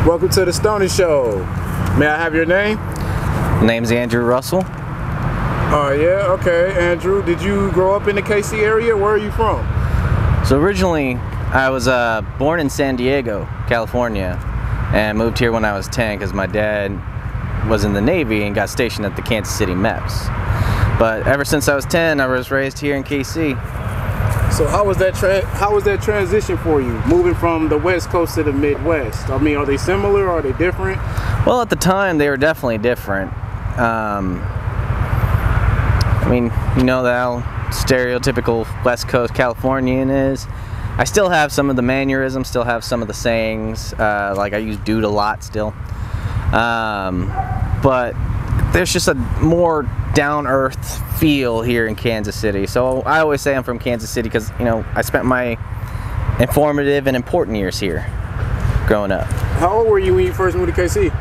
Welcome to the Stoney Show. May I have your name? Name's Andrew Russell. Oh yeah, okay. Andrew, did you grow up in the KC area? Where are you from? So originally, I was born in San Diego, California, and moved here when I was 10 because my dad was in the Navy and got stationed at the Kansas City MEPS. But ever since I was 10, I was raised here in KC. So how was that transition for you, moving from the West Coast to the Midwest? I mean, are they similar? Are they different? Well, at the time, they were definitely different. I mean, you know how stereotypical West Coast Californian is. I still have some of the mannerisms, still have some of the sayings, like I use dude a lot still. But there's just a more down-earth feel here in Kansas City. So I always say I'm from Kansas City because, you know, I spent my informative and important years here growing up. How old were you when you first moved to KC?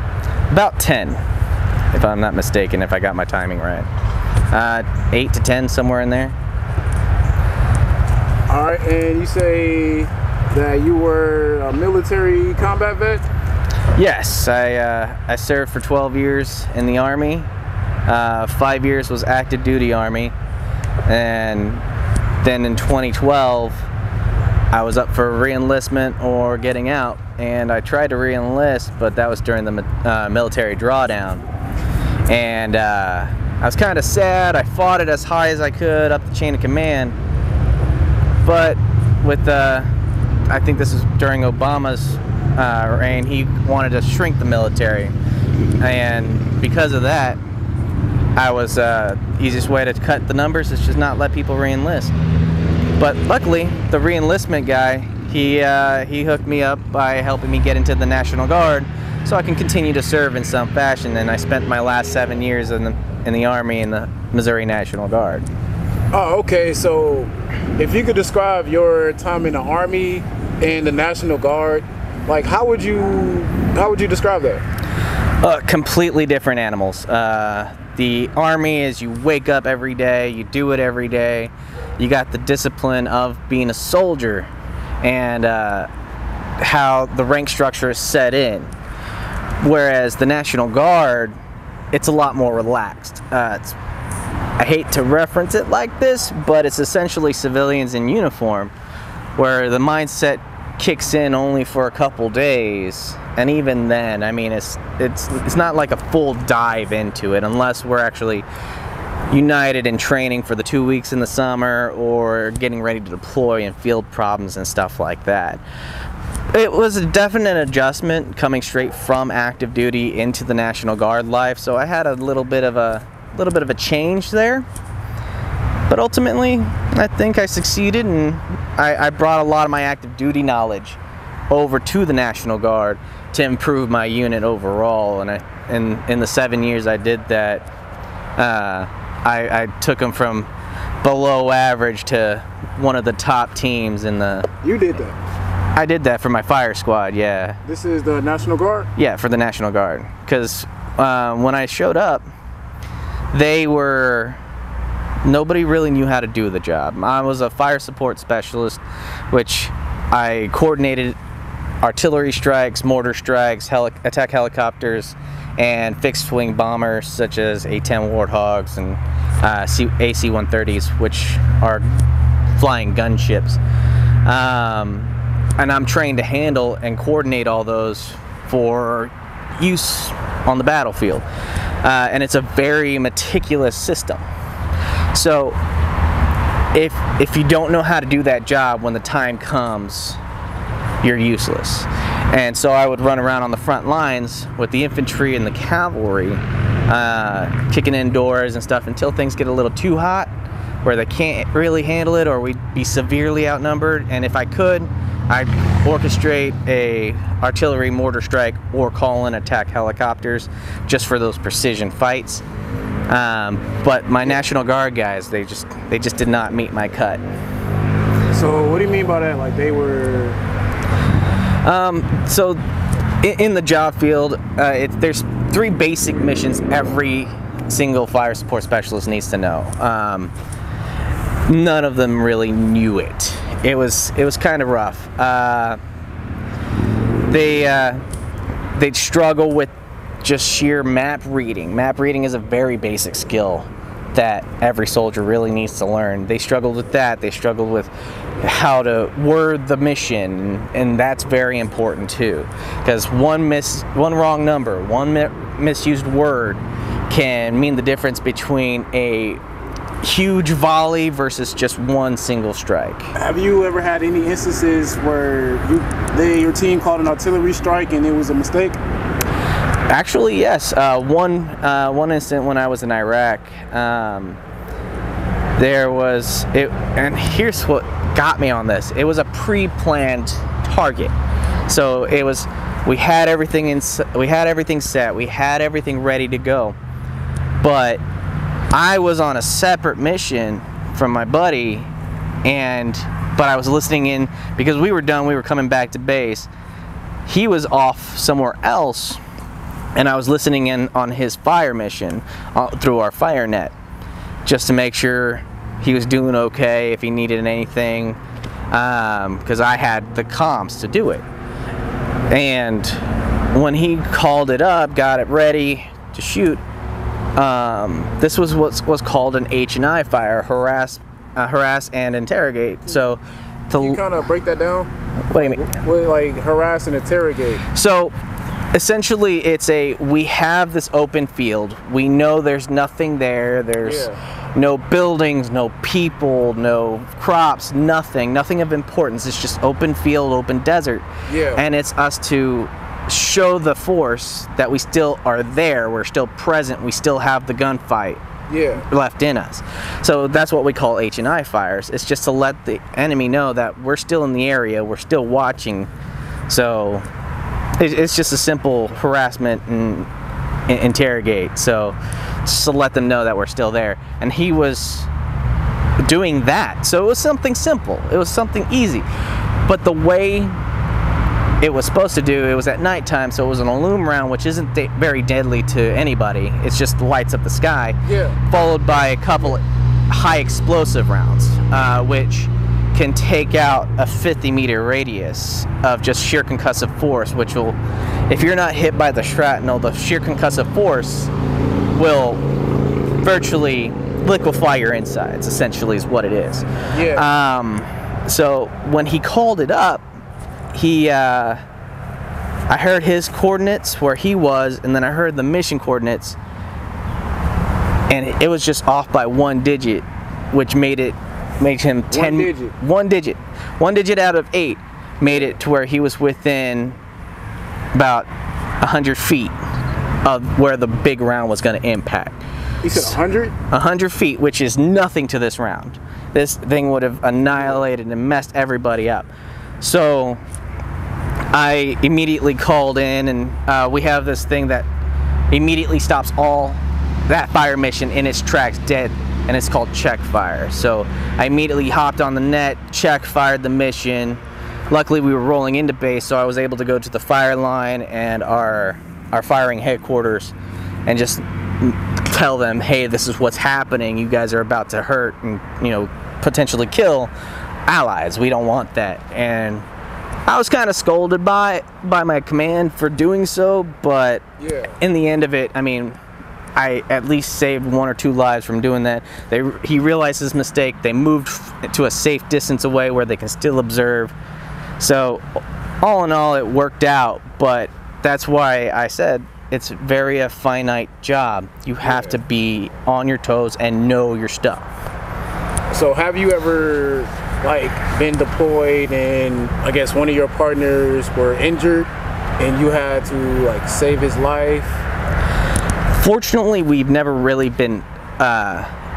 About 10, if I'm not mistaken, if I got my timing right. 8 to 10, somewhere in there. All right, and you say that you were a military combat vet? Yes, I served for 12 years in the Army. 5 years was active duty Army, and then in 2012 I was up for re-enlistment or getting out, and I tried to re-enlist, but that was during the military drawdown, and I was kind of sad. I fought it as high as I could up the chain of command, but with I think this is during Obama's reign, he wanted to shrink the military, and because of that, easiest way to cut the numbers is just not let people re-enlist. But luckily, the re-enlistment guy, he hooked me up by helping me get into the National Guard, so I can continue to serve in some fashion. And I spent my last 7 years in the Army in the Missouri National Guard. Oh, okay. So, if you could describe your time in the Army and the National Guard, like how would you describe that? Completely different animals. The Army is you wake up every day, you do it every day. You got the discipline of being a soldier and how the rank structure is set in. Whereas the National Guard, it's a lot more relaxed. I hate to reference it like this, but it's essentially civilians in uniform, where the mindset kicks in only for a couple days, and even then, I mean, it's not like a full dive into it unless we're actually united in training for the 2 weeks in the summer or getting ready to deploy in field problems and stuff like that. It was a definite adjustment coming straight from active duty into the National Guard life, so I had a little bit of a change there. But ultimately, I think I succeeded, and I brought a lot of my active duty knowledge over to the National Guard to improve my unit overall. And in the 7 years I did that, I took them from below average to one of the top teams in the... You did that? I did that for my fire squad, yeah. This is the National Guard? Yeah, for the National Guard. Because when I showed up, nobody really knew how to do the job. I was a fire support specialist, which I coordinated artillery strikes, mortar strikes, attack helicopters, and fixed-wing bombers such as A-10 Warthogs and AC-130s, which are flying gunships. And I'm trained to handle and coordinate all those for use on the battlefield. And it's a very meticulous system. So if you don't know how to do that job when the time comes, you're useless. And so I would run around on the front lines with the infantry and the cavalry, kicking in doors and stuff until things get a little too hot where they can't really handle it or we'd be severely outnumbered. And if I could, I'd orchestrate a artillery mortar strike or call in attack helicopters just for those precision fights. But my National Guard guys, they just did not meet my cut. So what do you mean by that? Like they were... So in the job field, there's 3 basic missions every single fire support specialist needs to know. None of them really knew it. It was kind of rough. The they'd struggle with just sheer map reading. Map reading is a very basic skill that every soldier really needs to learn. They struggled with that. They struggled with how to word the mission, and that's very important too, because one wrong number, one misused word can mean the difference between a huge volley versus just one single strike. Have you ever had any instances where your team called an artillery strike and it was a mistake? Actually, yes. One incident when I was in Iraq, there was it, and here's what got me on this. It was a pre-planned target, so it was. We had everything set. We had everything ready to go, but I was on a separate mission from my buddy, but I was listening in because we were done. We were coming back to base. He was off somewhere else, and I was listening in on his fire mission through our fire net, just to make sure he was doing okay, if he needed anything, because I had the comms to do it. And when he called it up, got it ready to shoot, this was what was called an H&I fire, harass and interrogate. So, can you kind of break that down? What do you mean? What, like harass and interrogate? So, essentially, we have this open field. We know there's nothing there. There's no buildings, no people, no crops, nothing of importance. It's just open field, open desert. Yeah. And it's us to show the force that we still are there. We're still present. We still have the gunfight left in us. So that's what we call H&I fires. It's just to let the enemy know that we're still in the area. We're still watching. So it's just a simple harassment and interrogate. So just to let them know that we're still there. And he was doing that. So it was something simple. It was something easy. But the way it was supposed to do, it was at nighttime, so it was an aluminum round, which isn't very deadly to anybody. It's just lights up the sky. Followed by a couple high explosive rounds, which can take out a 50-meter radius of just sheer concussive force, which will, if you're not hit by the shrapnel, the sheer concussive force will virtually liquefy your insides, essentially is what it is. So when he called it up, I heard his coordinates where he was, and then I heard the mission coordinates, and it was just off by one digit, which made him 10. One digit out of 8 made it to where he was within about 100 feet of where the big round was going to impact. You said 100? 100 feet, which is nothing to this round. This thing would have annihilated and messed everybody up. So I immediately called in, and we have this thing that immediately stops all that fire mission in its tracks dead, and it's called check fire. So I immediately hopped on the net, check fired the mission. Luckily we were rolling into base, so I was able to go to the fire line and our firing headquarters and just tell them, hey, this is what's happening. You guys are about to hurt and, you know, potentially kill allies. We don't want that. And I was kind of scolded by my command for doing so, but in the end of it, I mean, I at least saved 1 or 2 lives from doing that. He realized his mistake. They moved to a safe distance away where they can still observe. So all in all, it worked out, but that's why I said it's very a finite job. You have to be on your toes and know your stuff. So have you ever been deployed and I guess one of your partners were injured and you had to save his life? Fortunately, we've never really been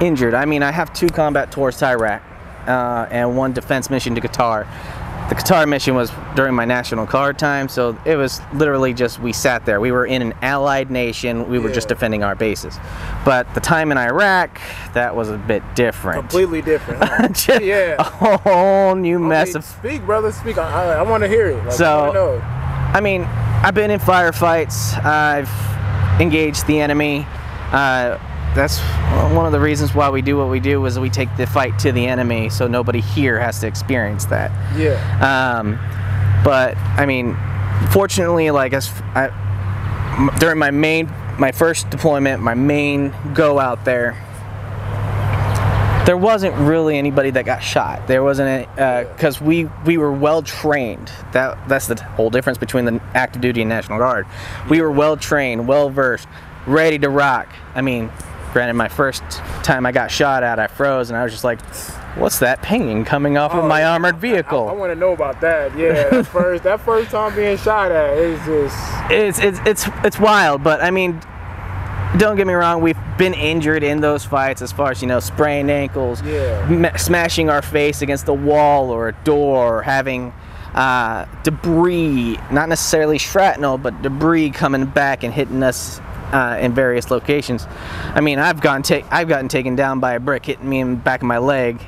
injured. I mean, I have 2 combat tours to Iraq and 1 defense mission to Qatar. The Qatar mission was during my National Guard time, so it was literally just we sat there. We were in an allied nation. We were just defending our bases. But the time in Iraq, that was a bit different. Completely different. Huh? A whole new mess of... Speak, brother. Speak. I want to hear it. So, I mean, I've been in firefights. I've engaged the enemy. That's one of the reasons why we do what we do, is we take the fight to the enemy so nobody here has to experience that. Yeah. But I mean, fortunately, during my first deployment, my main go out there, there wasn't really anybody that got shot. There wasn't any, because we were well trained. That's the whole difference between the active duty and National Guard. We were well trained, well versed, ready to rock. I mean, granted, my first time I got shot at, I froze, and I was just like, what's that pinging coming off of my armored vehicle? I want to know about that. Yeah, that first time being shot at is just... It's wild, but I mean, don't get me wrong, we've been injured in those fights as far as, you know, sprained ankles, smashing our face against the wall or a door, or having debris, not necessarily shrapnel, but debris coming back and hitting us in various locations. I mean, I've gotten taken down by a brick hitting me in the back of my leg.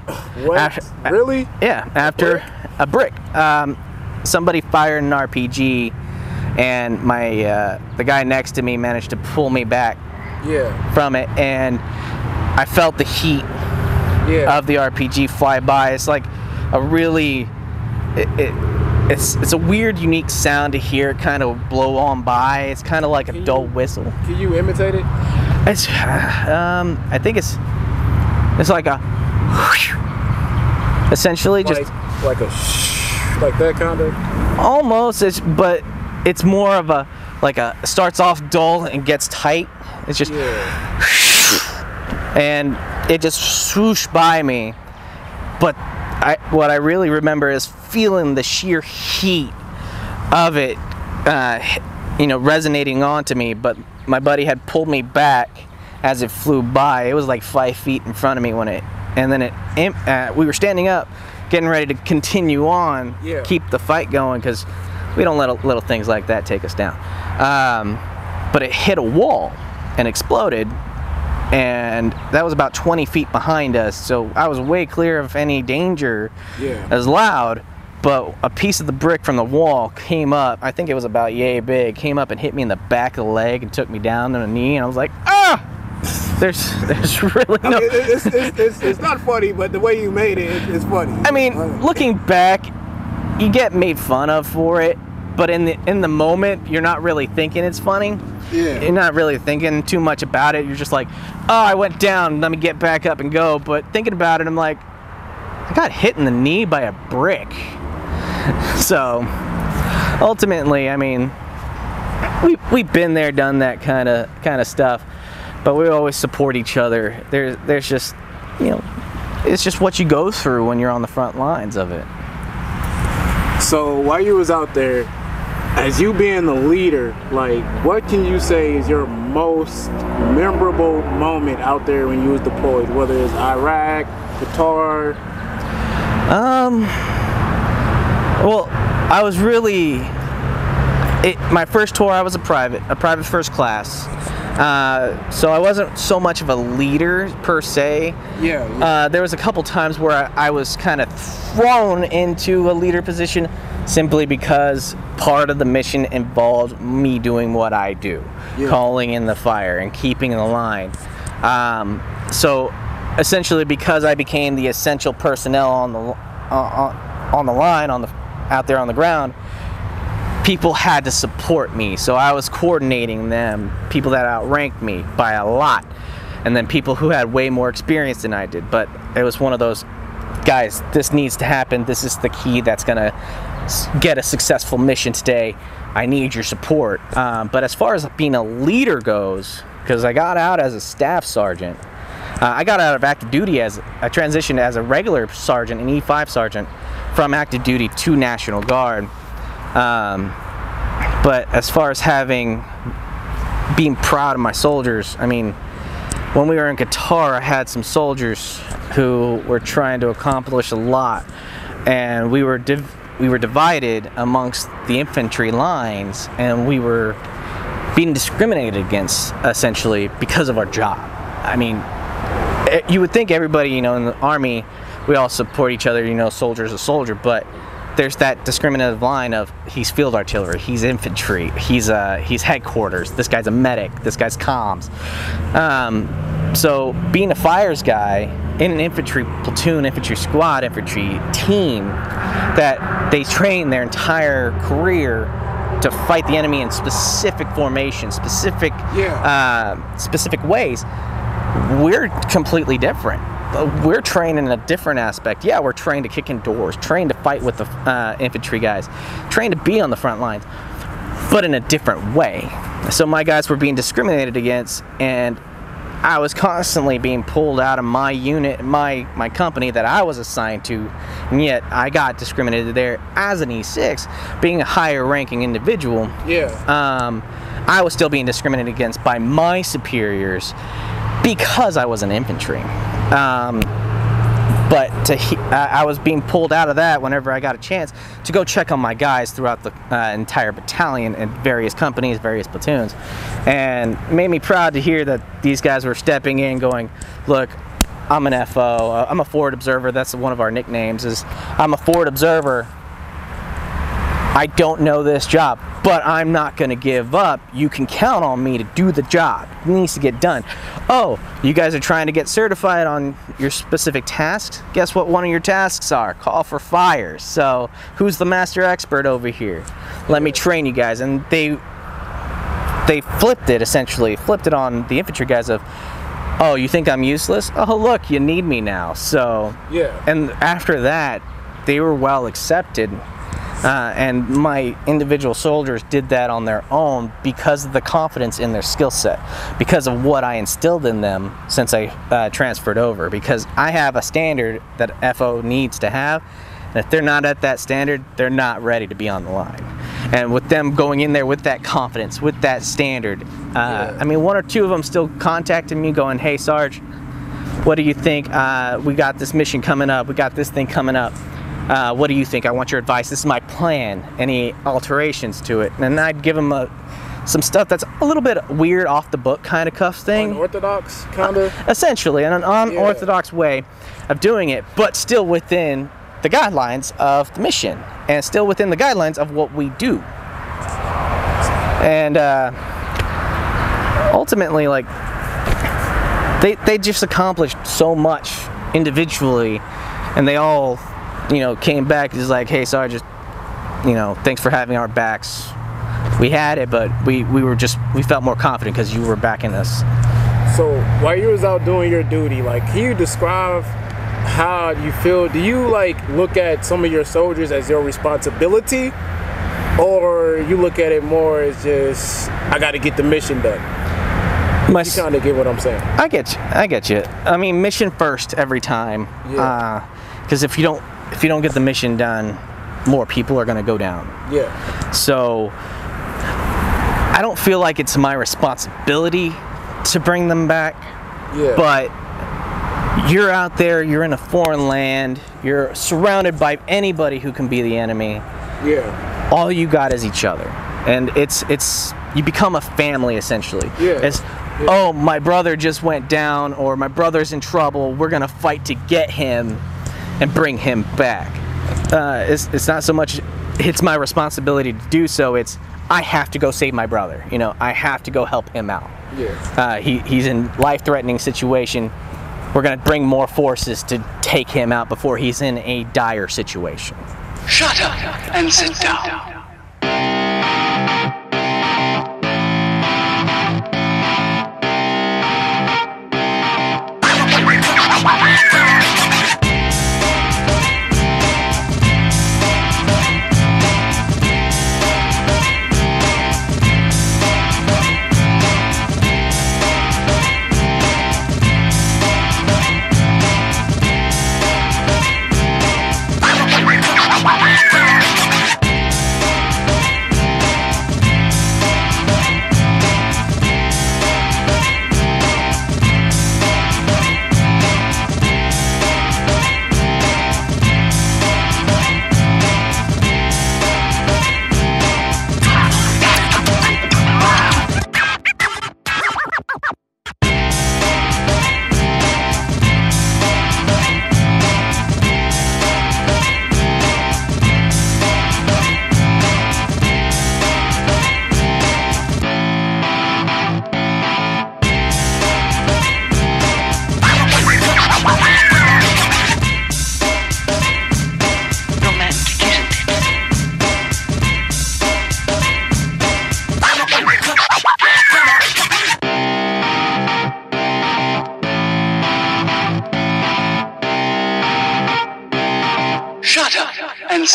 What? Really? Yeah, after a brick. Somebody fired an RPG, and the guy next to me managed to pull me back from it, and I felt the heat of the RPG fly by. It's like a really, it's a weird, unique sound to hear it kind of blow on by. It's kind of like a dull whistle. Can you imitate it? It's, I think it's like a, essentially like, just like a shh, like that kind of. Almost, but it's more of a starts off dull and gets tight. It's just, and it just swooshed by me. But what I really remember is feeling the sheer heat of it, you know, resonating onto me. But my buddy had pulled me back as it flew by. It was like 5 feet in front of me when we were standing up, getting ready to continue on, keep the fight going, because we don't let little things like that take us down. But it hit a wall and exploded, and that was about 20 feet behind us, so I was way clear of any danger. As loud, but a piece of the brick from the wall came up, I think it was about yay big, came up and hit me in the back of the leg and took me down to the knee, and I was like, ah! There's really no... I mean, it's not funny, but the way you made it's funny. I mean, looking back, you get made fun of for it, but in the moment, you're not really thinking it's funny. You're not really thinking too much about it. You're just like, oh, I went down, let me get back up and go. But thinking about it, I'm like, I got hit in the knee by a brick. So, ultimately, I mean, we've been there, done that kind of stuff, but we always support each other. There's just, you know, it's just what you go through when you're on the front lines of it. So while you was out there, as you being the leader, like, what can you say is your most memorable moment out there when you was deployed, whether it's Iraq, Qatar? Well, I was really, my first tour I was a private first class. So I wasn't so much of a leader per se. There was a couple times where I was kind of thrown into a leader position simply because part of the mission involved me doing what I do, calling in the fire and keeping the line. So essentially, because I became the essential personnel on the line, out there on the ground, people had to support me, so I was coordinating them, people that outranked me by a lot, and then people who had way more experience than I did. But it was one of those, guys, this needs to happen, this is the key that's gonna get a successful mission today, I need your support. But as far as being a leader goes, because I got out as a staff sergeant, I got out of active duty I transitioned as a regular sergeant, an E5 sergeant, from active duty to National Guard. But as far as being proud of my soldiers, I mean, when we were in Qatar, I had some soldiers who were trying to accomplish a lot, and we were divided amongst the infantry lines, and we were being discriminated against, essentially, because of our job. I mean, you would think everybody, you know, in the Army, we all support each other, you know, soldier's a soldier, but there's that discriminative line of, he's field artillery, he's infantry, he's headquarters, this guy's a medic, this guy's comms. So being a fires guy in an infantry platoon, infantry squad, infantry team that they train their entire career to fight the enemy in specific formations, specific ways. We're completely different. We're trained in a different aspect. Yeah, we're trained to kick in doors, trained to fight with the infantry guys, trained to be on the front lines, but in a different way. So my guys were being discriminated against, and I was constantly being pulled out of my unit, my company that I was assigned to, and yet I got discriminated there as an E6, being a higher ranking individual. I was still being discriminated against by my superiors because I was an infantry. But I was being pulled out of that whenever I got a chance to go check on my guys throughout the entire battalion and various companies, various platoons, and made me proud to hear that these guys were stepping in going, look, I'm an FO, I'm a forward observer, that's one of our nicknames, is I'm a forward observer. I don't know this job, but I'm not going to give up. You can count on me to do the job. It needs to get done. Oh, you guys are trying to get certified on your specific tasks? Guess what one of your tasks are? Call for fires. So who's the master expert over here? Let me train you guys. And they flipped it, essentially. Flipped it on the infantry guys of, oh, you think I'm useless? Oh, look, you need me now. So, and after that, they were well accepted. And my individual soldiers did that on their own because of the confidence in their skill set, because of what I instilled in them since I transferred over, because I have a standard that FO needs to have, and if they're not at that standard, they're not ready to be on the line. And with them going in there with that confidence, with that standard, I mean, one or two of them still contacted me going, hey Sarge, what do you think? We got this mission coming up, we got this thing coming up. What do you think? I want your advice. This is my plan. Any alterations to it? And I'd give them some stuff that's a little bit weird, off the book kind of cuff thing. Unorthodox, kind of? Essentially, an unorthodox way of doing it, but still within the guidelines of the mission, and still within the guidelines of what we do. And ultimately, like, they just accomplished so much individually, and they all, you know, came back just like, hey Sarge, just, you know, thanks for having our backs. We had it, but we felt more confident because you were backing us. So while you was out doing your duty, like, can you describe how you feel? Do you like look at some of your soldiers as your responsibility, or you look at it more as just, I got to get the mission done? You kind of get what I'm saying. I get you. I mean, mission first every time. Because if you don't get the mission done, more people are going to go down. So I don't feel like it's my responsibility to bring them back. But you're out there, you're in a foreign land, you're surrounded by anybody who can be the enemy. All you got is each other, and it's you become a family essentially. It's, oh, my brother just went down, or my brother's in trouble, we're gonna fight to get him and bring him back. It's not so much it's my responsibility to do so, it's I have to go save my brother. You know, I have to go help him out. He's in life-threatening situation. We're gonna bring more forces to take him out before he's in a dire situation. Shut up and sit down.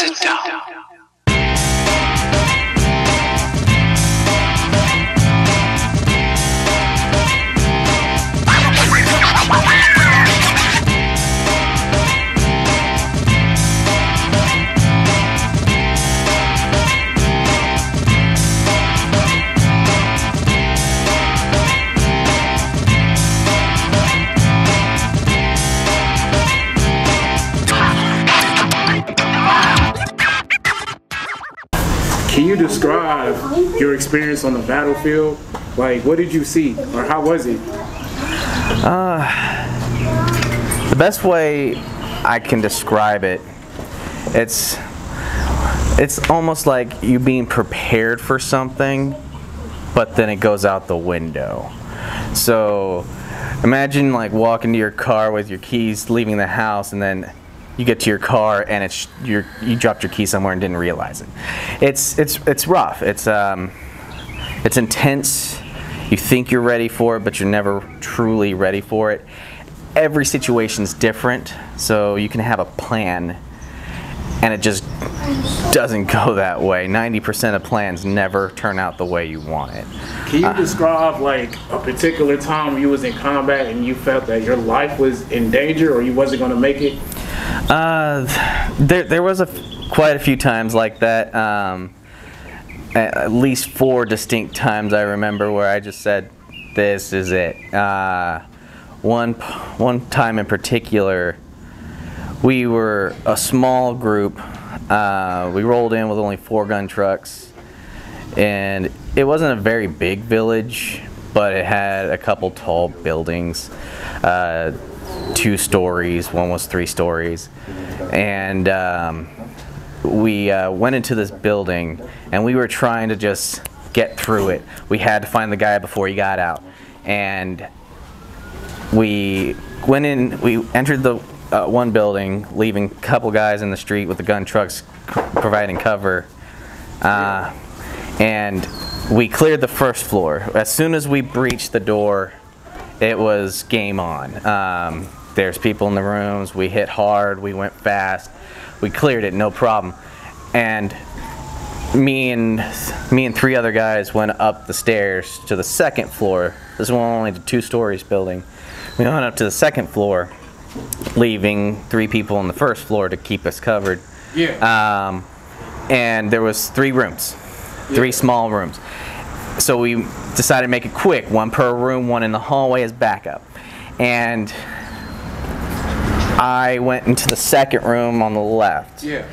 sit down. Can you describe your experience on the battlefield? Like, what did you see, or how was it? The best way I can describe it, it's almost like you being prepared for something, but then it goes out the window. So imagine like walking to your car with your keys, leaving the house, and then you get to your car and you dropped your key somewhere and didn't realize it. It's rough. It's intense. You think you're ready for it, but you're never truly ready for it. Every situation's different, so you can have a plan, and it just doesn't go that way. 90% of plans never turn out the way you want it. Can you describe like a particular time when you was in combat and you felt that your life was in danger or you wasn't going to make it? There was quite a few times like that. At least 4 distinct times I remember where I just said, "This is it." One time in particular, we were a small group. We rolled in with only 4 gun trucks, and it wasn't a very big village, but it had a couple tall buildings. 2 stories, one was 3 stories, and we went into this building, and we were trying to just get through it. We had to find the guy before he got out, and we went in. We entered the one building, leaving a couple guys in the street with the gun trucks providing cover, and we cleared the first floor. As soon as we breached the door, it was game on. There's people in the rooms. We hit hard. We went fast. We cleared it, no problem. And me and 3 other guys went up the stairs to the 2nd floor. This is only the 2 stories building. We went up to the 2nd floor, leaving 3 people on the 1st floor to keep us covered. Yeah. And there was 3 rooms, 3 small rooms. So we decided to make it quick, 1 per room, 1 in the hallway as backup. And I went into the 2nd room on the left. Yeah.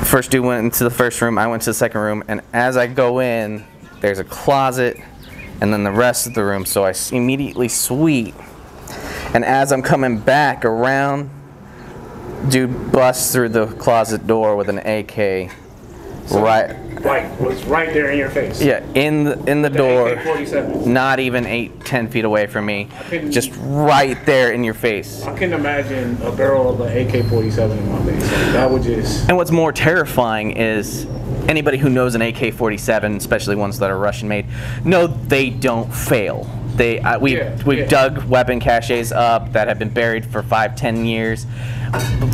First dude went into the 1st room, I went to the 2nd room, and as I go in, there's a closet and then the rest of the room, so I immediately sweep. And as I'm coming back around, dude busts through the closet door with an AK. So, right. Like, was right there in your face. Yeah, in the door. AK-47. Not even 8-10 feet away from me. Just right there in your face. I couldn't imagine a barrel of an AK-47 in my face. Like, that would just. And what's more terrifying is anybody who knows an AK-47, especially ones that are Russian made, know they don't fail. We've dug weapon caches up that have been buried for 5-10 years.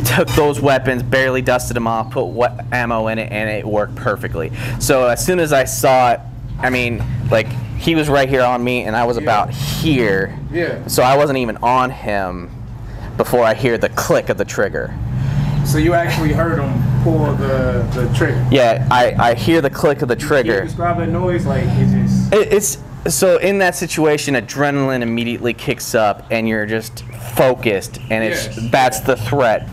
Took those weapons, barely dusted them off, put ammo in it, and it worked perfectly. So as soon as I saw it, I mean, like, he was right here on me, and I was about here. Yeah. So I wasn't even on him before I hear the click of the trigger. So you actually heard him pull the trigger? Yeah, I hear the click of the trigger. Can you describe that noise? Like, it's so in that situation, adrenaline immediately kicks up, and you're just focused, and that's the threat.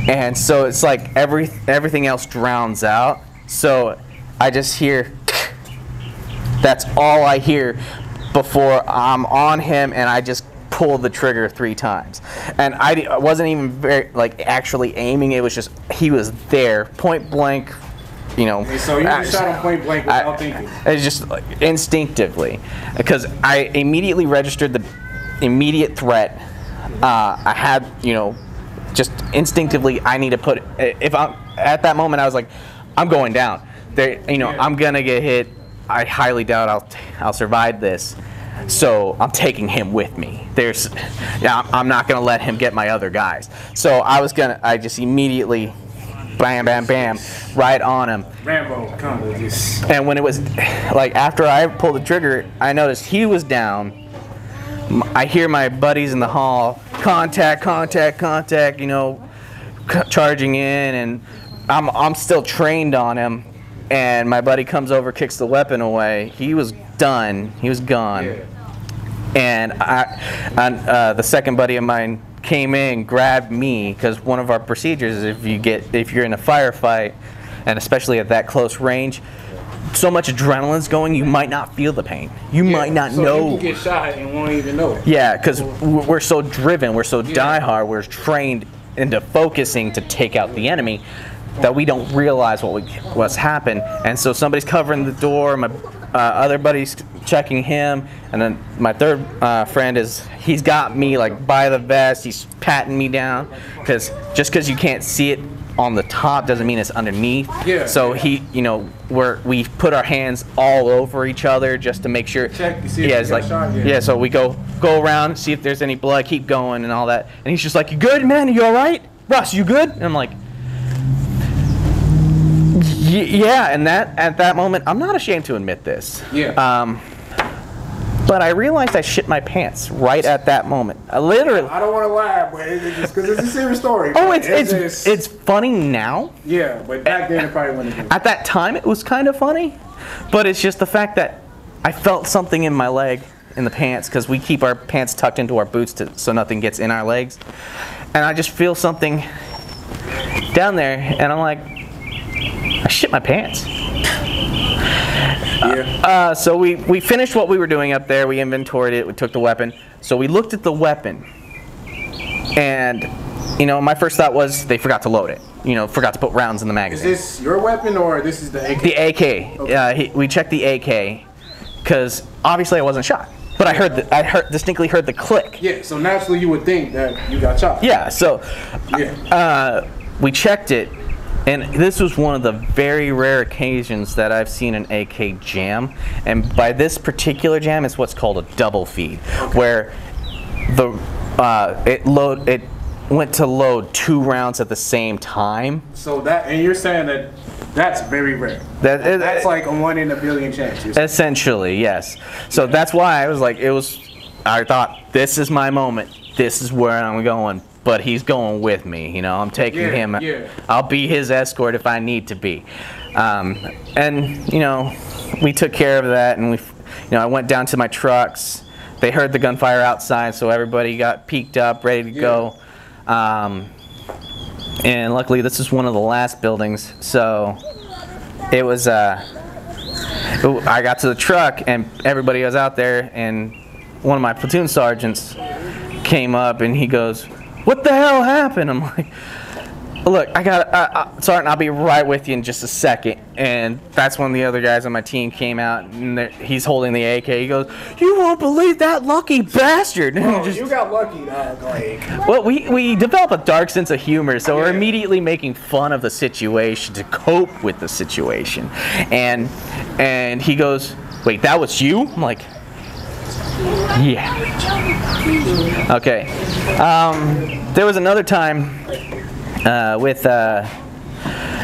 And so it's like everything else drowns out. So I just hear. That's all I hear before I'm on him, and I just pull the trigger 3 times. And I wasn't even very actually aiming. It was just he was there, point blank. You know, so you just shot him point blank without thinking? It's just instinctively, because I immediately registered the immediate threat. I had, just instinctively, I need to put. If I'm at that moment, I was like, I'm going down. There, I'm gonna get hit. I highly doubt I'll survive this. So I'm taking him with me. I'm not gonna let him get my other guys. So I just immediately bam, bam, bam, right on him. Rambo kind of just. And when it was, like, after I pulled the trigger, I noticed he was down. I hear my buddies in the hall, contact, contact, contact, you know, charging in, and I'm still trained on him. And my buddy comes over, kicks the weapon away. He was done. He was gone. Yeah. And the second buddy of mine came in, grabbed me, because one of our procedures is if you're in a firefight, and especially at that close range, so much adrenaline's going, you might not feel the pain. You might not know. You can get shot and won't even know it. Yeah, because we're so driven, we're so diehard, we're trained into focusing to take out the enemy that we don't realize what's happened. And so somebody's covering the door, my other buddy's checking him, and then my third friend he's got me like by the vest, he's patting me down, because just because you can't see it on the top doesn't mean it's underneath. Yeah. So we put our hands all over each other just to make sure. Check to see if you got shot. Yeah. So we go around, see if there's any blood, keep going and all that. And he's just like, "You good, man? You all right, Russ? You good?" And I'm like, "Yeah." And at that moment, I'm not ashamed to admit this. Yeah. But I realized I shit my pants right at that moment. I literally. I don't want to laugh, but it's just because it's a serious story. Oh, it's funny now. Yeah, but back then it probably wouldn't have been. At that time, it was kind of funny, but it's just the fact that I felt something in my leg, in the pants, because we keep our pants tucked into our boots so nothing gets in our legs, and I just feel something down there, and I'm like, I shit my pants. Yeah. So we finished what we were doing up there. We inventoried it. We took the weapon. So we looked at the weapon, and my first thought was they forgot to load it. Forgot to put rounds in the magazine. Is this your weapon or this is the AK? The AK. Okay. We checked the AK because obviously I wasn't shot, but I distinctly heard the click. Yeah. So naturally you would think that you got shot. Yeah. So we checked it. And this was one of the very rare occasions that I've seen an AK jam. And by this particular jam, it's what's called a double feed, where it went to load 2 rounds at the same time. So and you're saying that's very rare. That's like a 1 in a billion chance. Essentially, yes. So that's why I was like, I thought, this is my moment. This is where I'm going. But he's going with me, I'm taking him. Yeah. I'll be his escort if I need to be. And we took care of that, and I went down to my trucks. They heard the gunfire outside, so everybody got peeked up, ready to go. And luckily, this is one of the last buildings, so it was. I got to the truck, and everybody was out there, and one of my platoon sergeants came up, and he goes, "What the hell happened?" I'm like, "Look, Sergeant, I'll be right with you in just a second." And that's when the other guys on my team came out, and he's holding the AK. He goes, "You won't believe that lucky bastard!" Oh, you got lucky, dog. Like. Well, we develop a dark sense of humor, so we're immediately making fun of the situation to cope with the situation. And he goes, "Wait, that was you?" I'm like, "Yeah." Okay. There was another time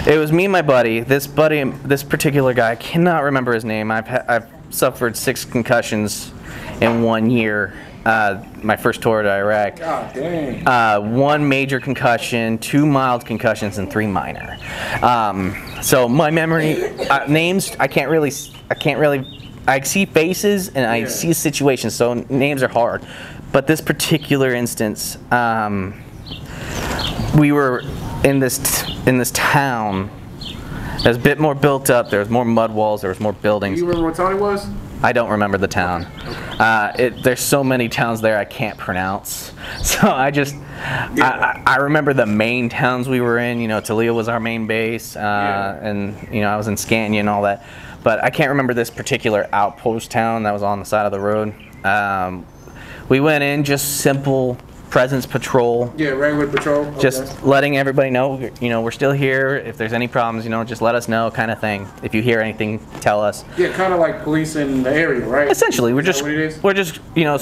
it was me and my buddy. This particular guy, I cannot remember his name. I've suffered 6 concussions in 1 year. My first tour to Iraq. God dang. 1 major concussion, 2 mild concussions, and 3 minor. So my memory, names, I can't really. I see faces and I see situations, so names are hard. But this particular instance, we were in this town. It was a bit more built up. There was more mud walls. There was more buildings. Do you remember what town it was? I don't remember the town. There's so many towns there I can't pronounce. So I remember the main towns we were in. Toledo was our main base, and I was in Scania and all that. But I can't remember this particular outpost town that was on the side of the road. We went in, just simple presence patrol. Yeah, regular patrol. Just letting everybody know, we're still here. If there's any problems, just let us know, kind of thing. If you hear anything, tell us. Yeah, kind of like police in the area, right? Essentially, we're just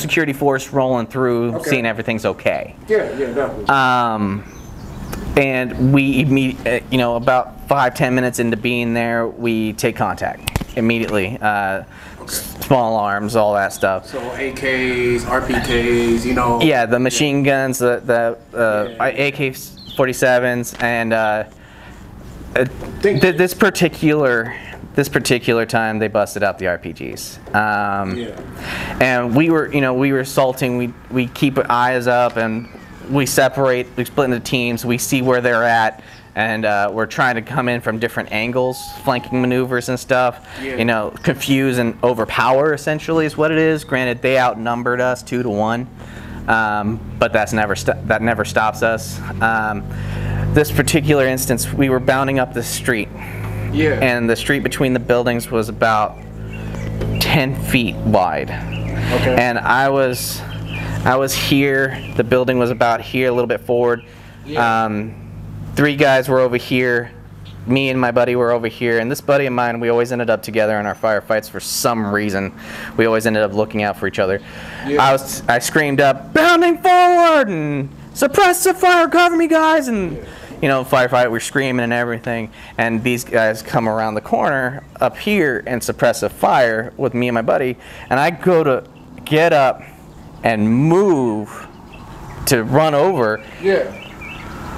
security force rolling through, seeing everything's okay. Yeah, definitely. and we you know, about 5-10 minutes into being there, we take contact immediately. Small arms, all that stuff. So AKs, RPKs, you know. Yeah, the machine guns, the AK-47s, and this particular time they busted out the RPGs. And we were assaulting. We keep eyes up and we separate. We split into teams. We see where they're at. And we're trying to come in from different angles, flanking maneuvers and stuff. You know, confuse and overpower essentially is what it is. Granted, they outnumbered us 2-1, but that never stops us. This particular instance, we were bounding up the street, and the street between the buildings was about 10 feet wide. Okay. And I was here. The building was about here, a little bit forward. 3 guys were over here, me and my buddy were over here, and this buddy of mine, we always ended up together in our firefights for some reason. We always ended up looking out for each other. I screamed up, "Bounding forward!" and "Suppressive fire, cover me, guys!" and you know, firefight, we're screaming and everything, and these guys come around the corner up here and suppressive fire with me and my buddy, and I go to get up and move to run over.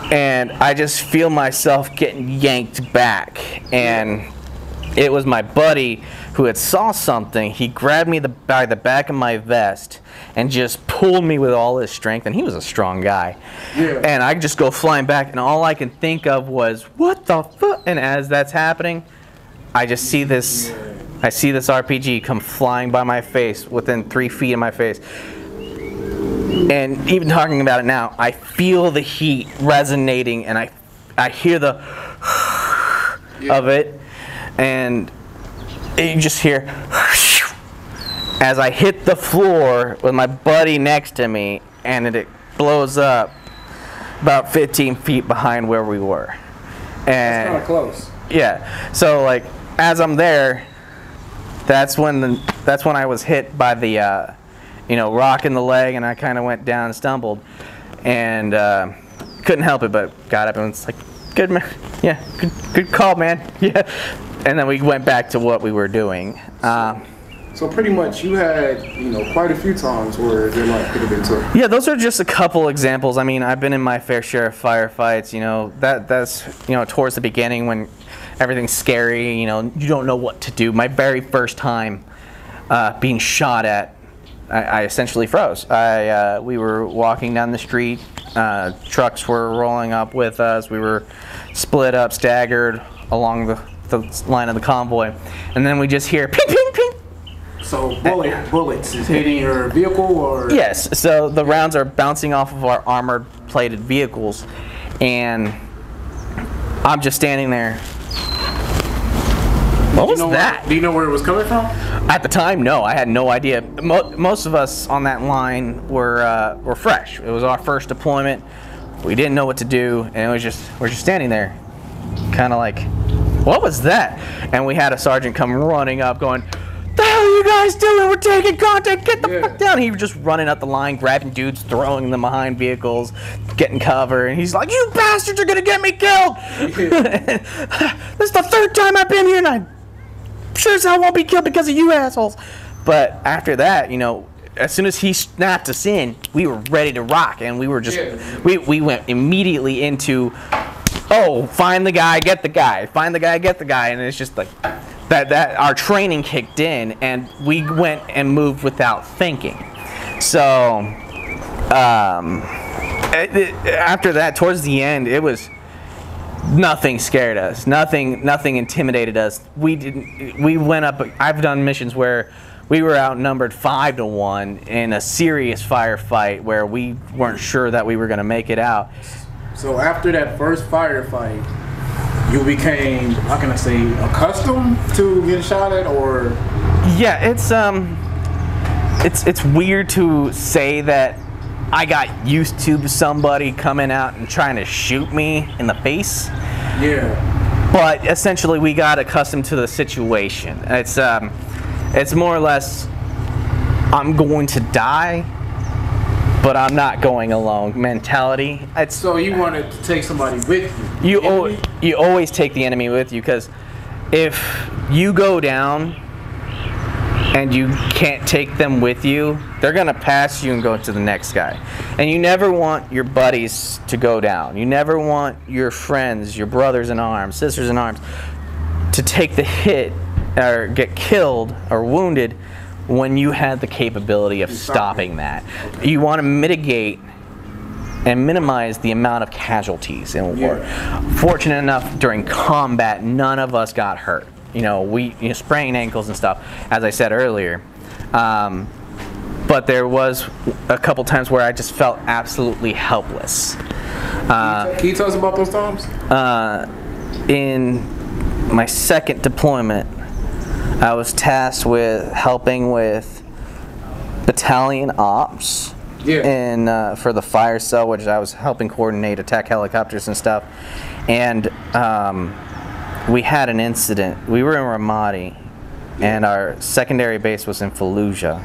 And I just feel myself getting yanked back, and it was my buddy who had saw something. He grabbed me by the back of my vest and just pulled me with all his strength, and he was a strong guy. And I just go flying back, and all I can think of was, what the fuck? And as that's happening, I just see this, I see this RPG come flying by my face, within 3 feet of my face. And even talking about it now, I feel the heat resonating, and I hear the of it, and you just hear as I hit the floor with my buddy next to me, and it blows up about 15 feet behind where we were. And that's kind of close. Yeah. So like as I'm there, that's when I was hit by the you know, rock in the leg, and I kind of went down and stumbled, and couldn't help it, but got up and was like, "Good man, yeah, good call, man, yeah." And then we went back to what we were doing. So pretty much, you had, you know, quite a few times where your life could have been took. Yeah, those are just a couple examples. I mean, I've been in my fair share of firefights. You know, that's you know, towards the beginning when everything's scary. You know, you don't know what to do. My very first time being shot at, I essentially froze. We were walking down the street. Trucks were rolling up with us. We were split up, staggered along the line of the convoy, and then we just hear ping, ping, ping. So bullets is hitting your vehicle, or? Yes. So the rounds are bouncing off of our armored plated vehicles, and I'm just standing there. What was that? Do you know where it was coming from? At the time, no, I had no idea. Most of us on that line were fresh. It was our first deployment. We didn't know what to do, and we're just standing there, kind of like, what was that? And we had a sergeant come running up, going, "The hell are you guys doing? We're taking contact. Get the fuck down!" He was just running up the line, grabbing dudes, throwing them behind vehicles, getting cover, and he's like, "You bastards are gonna get me killed!" This is the 3rd time I've been here, and I'm sure as hell won't be killed because of you assholes. But after that, you know, as soon as he snapped us in, we were ready to rock, and we were just we went immediately into, oh, find the guy, get the guy, find the guy, get the guy, and it's just like that our training kicked in, and we went and moved without thinking. So after that, towards the end, it was nothing scared us. Nothing intimidated us. We went up. I've done missions where we were outnumbered 5-1 in a serious firefight where we weren't sure that we were going to make it out. So after that first firefight, you became, how can I say, accustomed to getting shot at, or? Yeah, it's weird to say that I got used to somebody coming out and trying to shoot me in the face. Yeah. But essentially, we got accustomed to the situation. It's more or less, I'm going to die, but I'm not going alone mentality. So you wanted to take somebody with you? You always take the enemy with you, because if you go down and you can't take them with you, they're gonna pass you and go to the next guy. And you never want your buddies to go down. You never want your friends, your brothers in arms, sisters in arms, to take the hit or get killed or wounded when you had the capability of stopping that. You want to mitigate and minimize the amount of casualties in war. Fortunate enough, during combat, none of us got hurt. We sprained ankles and stuff, as I said earlier. But there was a couple times where I just felt absolutely helpless. Can you tell us about those times? In my second deployment, I was tasked with helping with battalion ops for the fire cell, which I was helping coordinate attack helicopters and stuff. And we had an incident. We were in Ramadi, and our secondary base was in Fallujah.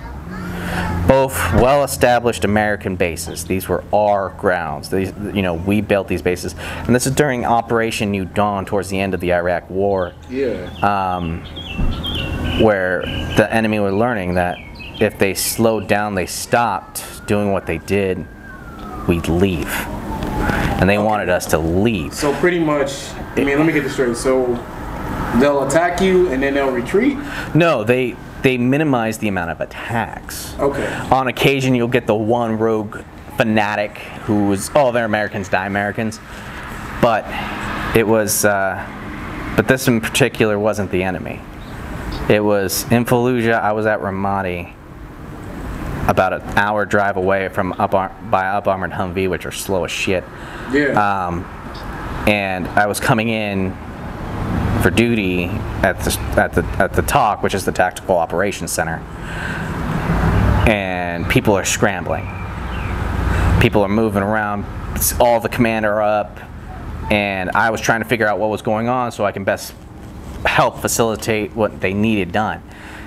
Both well-established American bases. These were our grounds. These, we built these bases, and this is during Operation New Dawn, towards the end of the Iraq War. Where the enemy were learning that if they slowed down, they stopped doing what they did, we'd leave. And they wanted us to leave. So pretty much, let me get this straight. So they'll attack you and then they'll retreat? No, they minimize the amount of attacks. Okay. On occasion, you'll get the one rogue fanatic who's, they're Americans, die Americans. But it was, but this in particular wasn't the enemy. It was in Fallujah. I was at Ramadi, about an hour drive away from by up-armored Humvee, which are slow as shit. And I was coming in for duty at the TOC, which is the Tactical Operations Center, and people are scrambling. People are moving around. All the command are up, and I was trying to figure out what was going on so I can best help facilitate what they needed done.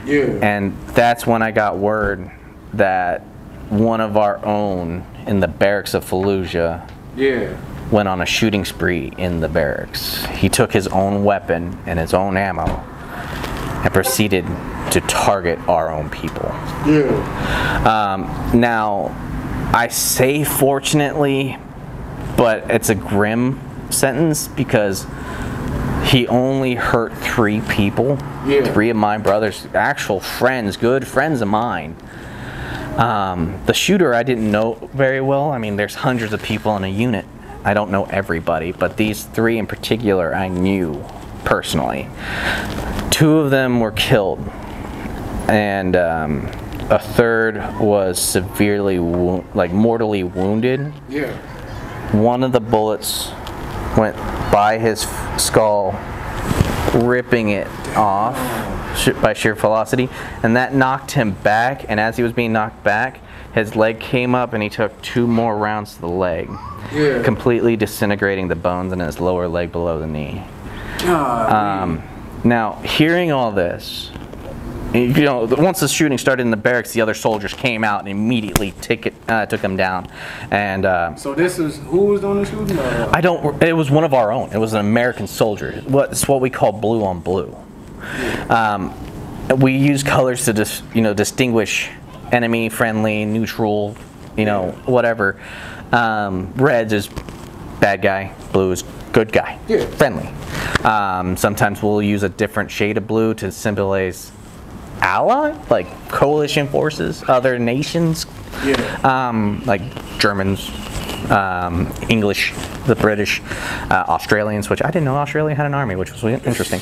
And that's when I got word that one of our own in the barracks of Fallujah went on a shooting spree in the barracks. He took his own weapon and his own ammo and proceeded to target our own people. Now, I say fortunately, but it's a grim sentence, because he only hurt 3 people. 3 of my brothers, actual friends, good friends of mine. The shooter I didn't know very well. I mean, there's hundreds of people in a unit. I don't know everybody, but these 3 in particular I knew personally. 2 of them were killed, and a third was severely, mortally wounded. One of the bullets went by his skull, ripping it off by sheer velocity, and that knocked him back. And as he was being knocked back, his leg came up and he took 2 more rounds to the leg, completely disintegrating the bones in his lower leg below the knee. Now, hearing all this, once the shooting started in the barracks, the other soldiers came out and immediately took him down. And so this is, who was doing the shooting? It was one of our own. It was an American soldier. It's what we call blue on blue. We use colors to distinguish enemy, friendly, neutral, whatever. Red is bad guy, blue is good guy, friendly. Sometimes we'll use a different shade of blue to symbolize ally, like coalition forces, other nations, like Germans, English, the British, Australians, which I didn't know Australia had an army, which was interesting.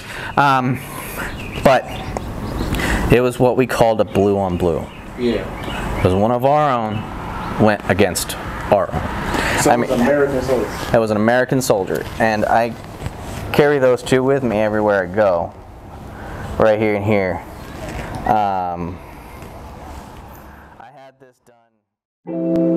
But it was what we called a blue on blue. It was one of our own went against our own. So it was an American soldier. It was an American soldier, and I carry those 2 with me everywhere I go. Right here and here. I had this done.